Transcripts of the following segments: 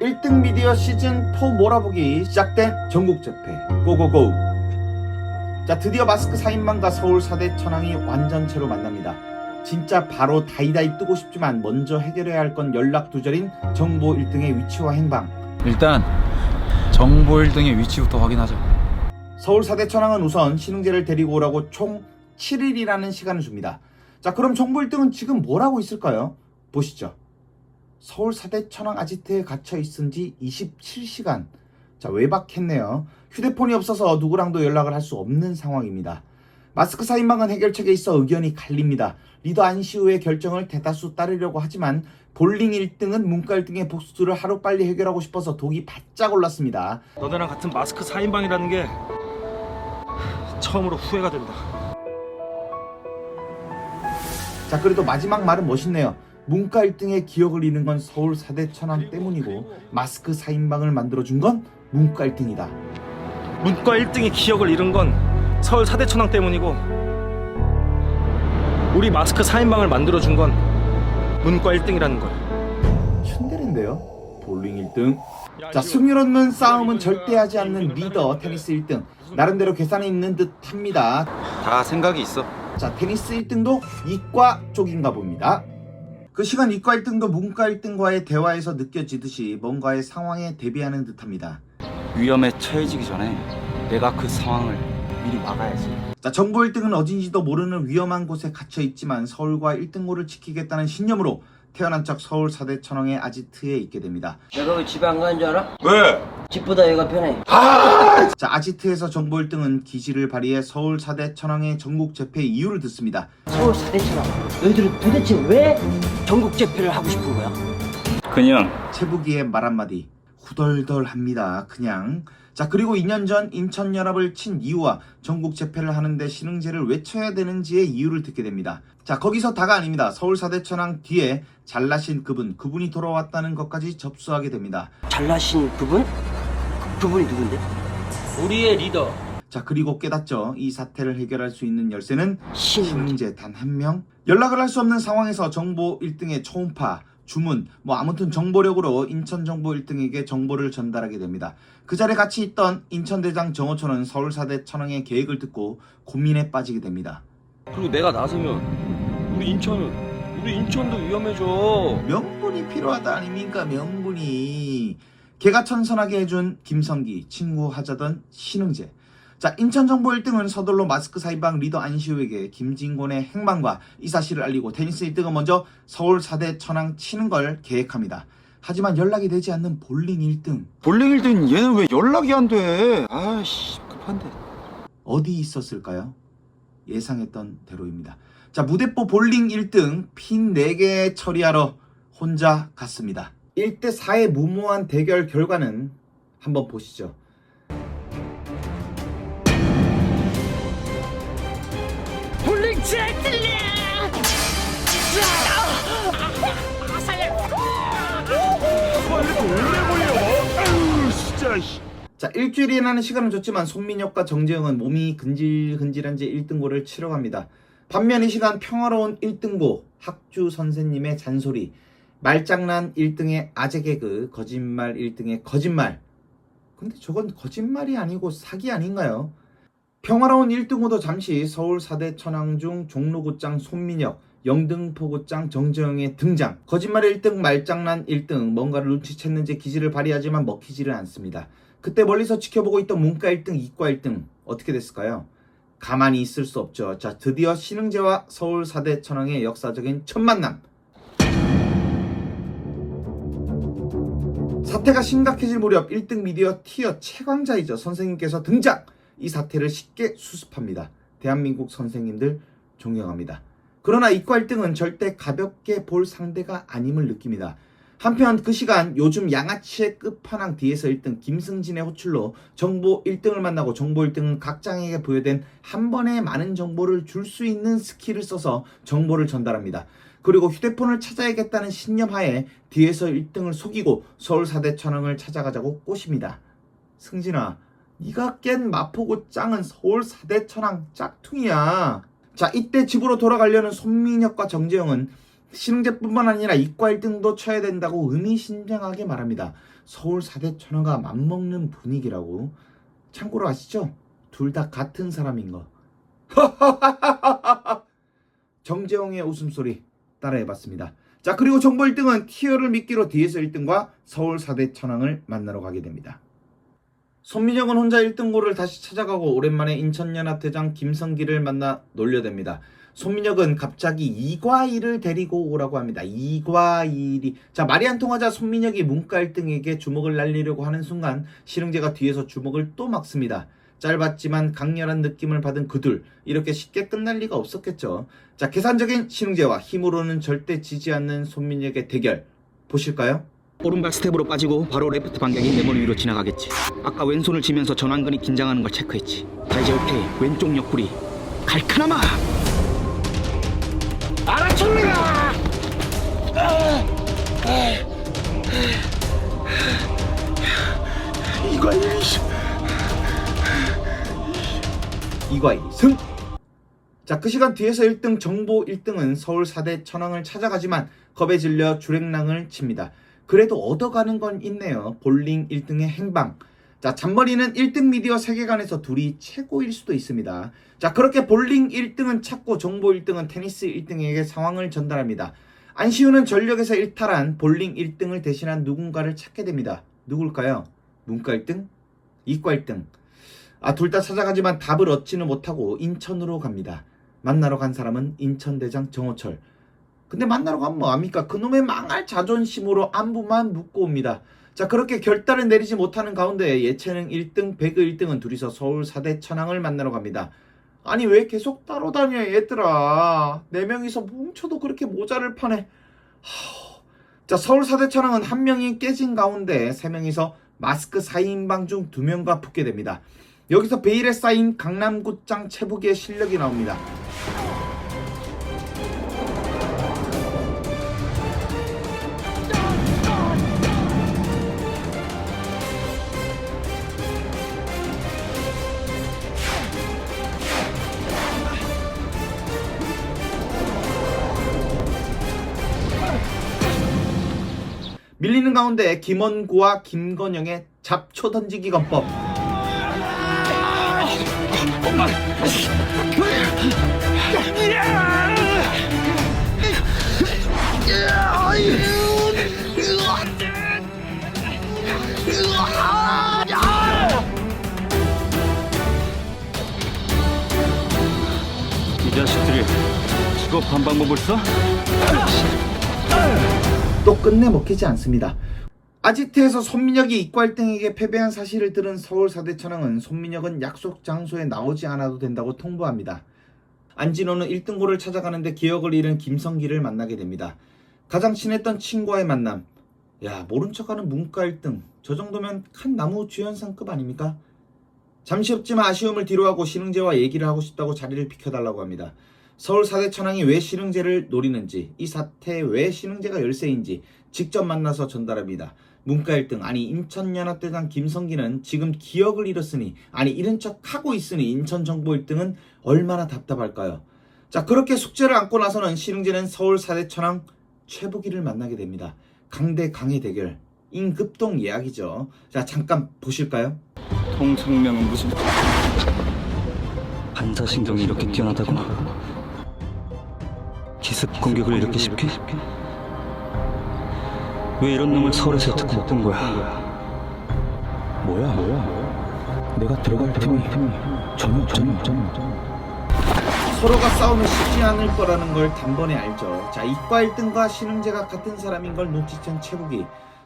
1등 미디어 시즌4 몰아보기 시작된 전국재패 고고고. 자, 드디어 마스크 4인방과 서울 4대 천왕이 완전체로 만납니다. 진짜 바로 다이다이 뜨고 싶지만 먼저 해결해야 할 건 연락두절인 정보 1등의 위치와 행방. 일단 정보 1등의 위치부터 확인하자. 서울 4대 천왕은 우선 신흥재를 데리고 오라고 총 7일이라는 시간을 줍니다. 자, 그럼 정보 1등은 지금 뭘 하고 있을까요? 보시죠. 서울 4대 천왕 아지트에 갇혀 있은 지 27시간. 자, 외박했네요. 휴대폰이 없어서 누구랑도 연락을 할 수 없는 상황입니다. 마스크 4인방은 해결책에 있어 의견이 갈립니다. 리더 안시우의 결정을 대다수 따르려고 하지만 볼링 1등은 문과 1등의 복수를 하루빨리 해결하고 싶어서 독이 바짝 올랐습니다. 너네랑 같은 마스크 4인방이라는 게 처음으로 후회가 된다. 자, 그래도 마지막 말은 멋있네요. 문과 1등의 기억을 잃은 건 서울 4대 천왕 때문이고 마스크 4인방을 만들어준 건 문과 1등이다. 문과 1등이 기억을 잃은 건 서울 4대 천왕 때문이고 우리 마스크 4인방을 만들어준 건 문과 1등이라는 걸. 츤데레인데요. 볼링 1등. 자, 승률 없는 싸움은 절대 하지 않는 리더 테니스 1등. 나름대로 계산이 있는 듯 합니다. 다 생각이 있어. 자, 테니스 1등도 이과 쪽인가 봅니다. 그 시간 이과 1등도 문과 1등과의 대화에서 느껴지듯이 뭔가의 상황에 대비하는 듯합니다. 위험에 처해지기 전에 내가 그 상황을 미리 막아야지. 자, 정보 1등은 어딘지도 모르는 위험한 곳에 갇혀 있지만 서울과 1등고를 지키겠다는 신념으로 태어난 척 서울 4대 천왕의 아지트에 있게 됩니다. 내가 왜 집에 안 가는 줄 알아? 왜? 집보다 얘가 편해. 자, 아지트에서 정보 1등은 기지를 발휘해 서울 4대 천왕의 전국 재패 이유를 듣습니다. 서울 4대 천왕, 너희들은 도대체 왜 전국 재패를 하고 싶은 거야? 그냥 최부기의 말 한마디 후덜덜합니다. 그냥. 자, 그리고 2년 전 인천연합을 친 이유와 전국 재패를 하는데 신흥재를 왜 쳐야 되는지의 이유를 듣게 됩니다. 자, 거기서 다가 아닙니다. 서울 4대 천왕 뒤에 잘나신 그분이 돌아왔다는 것까지 접수하게 됩니다. 잘나신 그분? 그분이 누군데? 우리의 리더 자, 그리고 깨닫죠. 이 사태를 해결할 수 있는 열쇠는 신흥재. 신흥재 단 한 명. 연락을 할 수 없는 상황에서 정보 1등의 초음파 주문, 아무튼 정보력으로 인천 정보 1등에게 정보를 전달하게 됩니다. 그 자리에 같이 있던 인천대장 정호천은 서울 4대 천왕의 계획을 듣고 고민에 빠지게 됩니다. 그리고 내가 나서면 우리 인천도 위험해져. 명분이 필요하다 아닙니까? 명분이. 걔가 천선하게 해준 김성기, 친구 하자던 신흥재. 자, 인천 정보 1등은 서둘러 마스크 4인방 리더 안시우에게 김진곤의 행방과 이 사실을 알리고 테니스 1등은 먼저 서울 4대 천왕 치는 걸 계획합니다. 하지만 연락이 되지 않는 볼링 1등. 볼링 1등 얘는 왜 연락이 안 돼? 아이씨 급한데. 어디 있었을까요? 예상했던 대로입니다. 자, 무대뽀 볼링 1등 핀 4개 처리하러 혼자 갔습니다. 1대4의 무모한 대결 결과는 한번 보시죠. 볼링 제틀리! 자, 일주일이라는 시간을 줬지만 손민혁과 정재영은 몸이 근질근질한 채 1등고를 치러 갑니다. 반면 이 시간 평화로운 1등고 학주 선생님의 잔소리, 말장난 1등의 아재 개그, 거짓말 1등의 거짓말. 근데 저건 거짓말이 아니고 사기 아닌가요? 평화로운 1등고도 잠시 서울 4대 천왕 중 종로구장 손민혁, 영등포구장 정재영의 등장. 거짓말 1등, 말장난 1등, 뭔가를 눈치챘는지 기지를 발휘하지만 먹히지를 않습니다. 그때 멀리서 지켜보고 있던 문과 1등, 이과 1등 어떻게 됐을까요? 가만히 있을 수 없죠. 자, 드디어 신흥재와 서울 4대 천왕의 역사적인 첫 만남. 사태가 심각해질 무렵 1등 미디어 티어 최강자이죠. 선생님께서 등장! 이 사태를 쉽게 수습합니다. 대한민국 선생님들 존경합니다. 그러나 이과 1등은 절대 가볍게 볼 상대가 아님을 느낍니다. 한편 그 시간 요즘 양아치의 끝판왕 뒤에서 1등 김승진의 호출로 정보 1등을 만나고 정보 1등은 각 장에게 부여된 한 번에 많은 정보를 줄 수 있는 스킬을 써서 정보를 전달합니다. 그리고 휴대폰을 찾아야겠다는 신념하에 뒤에서 1등을 속이고 서울 4대 천왕을 찾아가자고 꼬십니다. 승진아, 네가 깬 마포구 짱은 서울 4대 천왕 짝퉁이야. 자, 이때 집으로 돌아가려는 손민혁과 정재영은 신흥제뿐만 아니라 이과 1등도 쳐야 된다고 의미심장하게 말합니다. 서울 4대 천왕과 맞먹는 분위기라고. 참고로 아시죠? 둘 다 같은 사람인 거. 정재홍의 웃음소리 따라해봤습니다. 자, 그리고 정보 1등은 티어를 미끼로 뒤에서 1등과 서울 4대 천왕을 만나러 가게 됩니다. 손민혁은 혼자 1등고를 다시 찾아가고 오랜만에 인천연합대장 김성기를 만나 놀려댑니다. 손민혁은 갑자기 이과일을 데리고 오라고 합니다. 이과일이. 자, 말이 안 통하자 손민혁이 문과 1등에게 주먹을 날리려고 하는 순간 신흥재가 뒤에서 주먹을 또 막습니다. 짧았지만 강렬한 느낌을 받은 그둘, 이렇게 쉽게 끝날 리가 없었겠죠. 자, 계산적인 신흥재와 힘으로는 절대 지지 않는 손민혁의 대결 보실까요? 오른발 스텝으로 빠지고 바로 레프트 반격이 내 머리 위로 지나가겠지. 아까 왼손을 쥐면서 전완근이 긴장하는 걸 체크했지. 자, 이제 오케이. 왼쪽 옆구리 칼카나마. 알아줍니다. 이과일 승! 자, 그 시간 뒤에서 1등 정보 1등은 서울 4대 천왕을 찾아가지만 겁에 질려 주랭랑을 칩니다. 그래도 얻어가는 건 있네요. 볼링 1등의 행방. 자, 잔머리는 1등 미디어 세계관에서 둘이 최고일 수도 있습니다. 자, 그렇게 볼링 1등은 찾고 정보 1등은 테니스 1등에게 상황을 전달합니다. 안시우는 전력에서 일탈한 볼링 1등을 대신한 누군가를 찾게 됩니다. 누굴까요? 문과 1등? 이과 1등? 둘 다 찾아가지만 답을 얻지는 못하고 인천으로 갑니다. 만나러 간 사람은 인천대장 정호철. 근데 만나러 가면 뭐합니까? 그놈의 망할 자존심으로 안부만 묻고 옵니다. 자, 그렇게 결단을 내리지 못하는 가운데 예체능 1등, 배그 1등은 둘이서 서울 4대 천왕을 만나러 갑니다. 아니, 왜 계속 따로 다녀 얘들아. 4명이서 뭉쳐도 그렇게 모자를 파네. 자, 서울 4대 천왕은 1명이 깨진 가운데 3명이서 마스크 4인방 중 2명과 붙게 됩니다. 여기서 베일에 쌓인 강남구장 체북의 실력이 나옵니다. 밀리는 가운데 김원구와 김건영의 잡초 던지기 건법. 이 자식들이 직업한 방법을 써? 또 끝내 먹히지 않습니다. 아지트에서 손민혁이 이과 1등에게 패배한 사실을 들은 서울 4대 천왕은 손민혁은 약속 장소에 나오지 않아도 된다고 통보합니다. 안진호는 1등고를 찾아가는데 기억을 잃은 김성기를 만나게 됩니다. 가장 친했던 친구와의 만남. 야, 모른 척하는 문과 1등. 저 정도면 칸 나무 주연상급 아닙니까? 잠시 없지만 아쉬움을 뒤로하고 신흥재와 얘기를 하고 싶다고 자리를 비켜달라고 합니다. 서울 4대 천왕이 왜 신흥재를 노리는지, 이 사태에 왜 신흥재가 열세인지 직접 만나서 전달합니다. 문과 1등, 아니 인천연합대장 김성기는 지금 기억을 잃었으니, 아니 잃은 척하고 있으니 인천정보 1등은 얼마나 답답할까요? 자, 그렇게 숙제를 안고 나서는 신흥재는 서울 4대 천왕 최부기를 만나게 됩니다. 강대 강의 대결, 임급동 예약이죠. 자, 잠깐 보실까요? 통성명은 무슨 반사신경이 이렇게 뛰어나다고? 기습 공격을 이렇게 쉽게? 왜 이런 놈을 서울에서 여태껏 못 본 거야? 뭐야? 내가 들어갈 틈이 전혀 없잖아. 서로가 싸우면 쉽지 않을 거라는 걸 단번에 알죠. 자, 이과 1등과 신흥재가 같은 사람인 걸 눈치챈 최부기.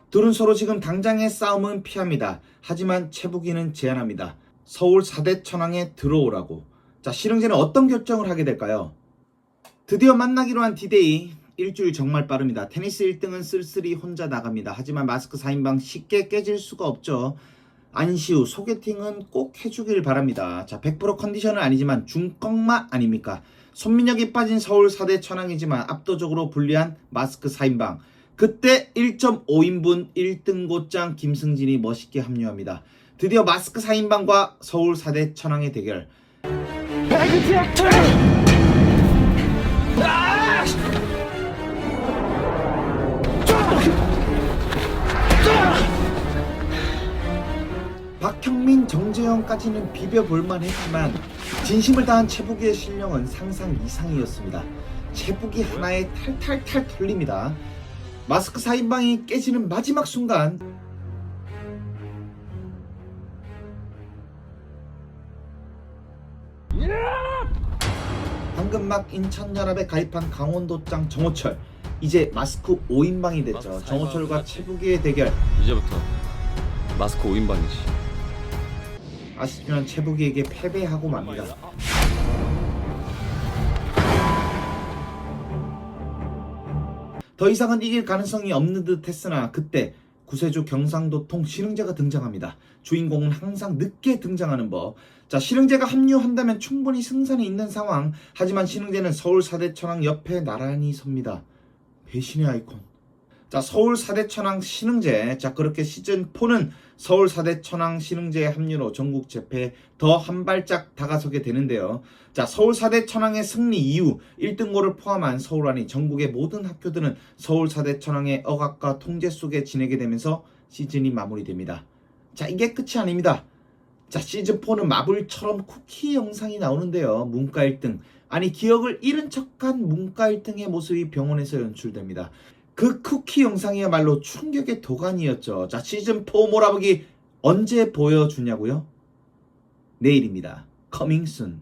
둘은 서로 지금 당장의 싸움은 피합니다. 하지만 최부기는 제안합니다. 서울 4대 천왕에 들어오라고. 자, 신흥재는 어떤 결정을 하게 될까요? 드디어 만나기로 한 디데이. 일주일 정말 빠릅니다. 테니스 1등은 쓸쓸히 혼자 나갑니다. 하지만 마스크 4인방 쉽게 깨질 수가 없죠. 안시우 소개팅은 꼭 해주길 바랍니다. 자, 100% 컨디션은 아니지만 중꺾맛 아닙니까? 손민혁이 빠진 서울 4대 천왕이지만 압도적으로 불리한 마스크 4인방. 그때 1.5인분 1등고장 김승진이 멋있게 합류합니다. 드디어 마스크 4인방과 서울 4대 천왕의 대결. 박형민, 정재영까지는 비벼볼만 했지만 진심을 다한 최부기의 실력은 상상 이상이었습니다. 최부기 하나에 탈탈탈 털립니다. 마스크 4인방이 깨지는 마지막 순간 방금 막 인천연합에 가입한 강원도장 정호철, 이제 마스크 5인방이 됐죠. 정호철과 최부기의 대결. 이제부터 마스크 5인방이지. 아쉽지만 최부기에게 패배하고 맙니다. 더 이상은 이길 가능성이 없는 듯 했으나 그때 구세주 경상도통 신흥재가 등장합니다. 주인공은 항상 늦게 등장하는 법. 자, 신흥재가 합류한다면 충분히 승산이 있는 상황. 하지만 신흥재는 서울 사대천왕 옆에 나란히 섭니다. 배신의 아이콘. 자, 서울 사대천왕 신흥재. 자, 그렇게 시즌4는 서울 사대천왕 신흥재의 합류로 전국 재패에 더 한 발짝 다가서게 되는데요. 자, 서울 사대천왕의 승리 이후 1등고를 포함한 서울 안이 전국의 모든 학교들은 서울 사대천왕의 억압과 통제 속에 지내게 되면서 시즌이 마무리됩니다. 자, 이게 끝이 아닙니다. 자, 시즌4는 마블처럼 쿠키 영상이 나오는데요. 문과 1등, 아니 기억을 잃은 척한 문과 1등의 모습이 병원에서 연출됩니다. 그 쿠키 영상이야말로 충격의 도가니였죠. 자, 시즌4 몰아보기 언제 보여주냐고요? 내일입니다. Coming soon.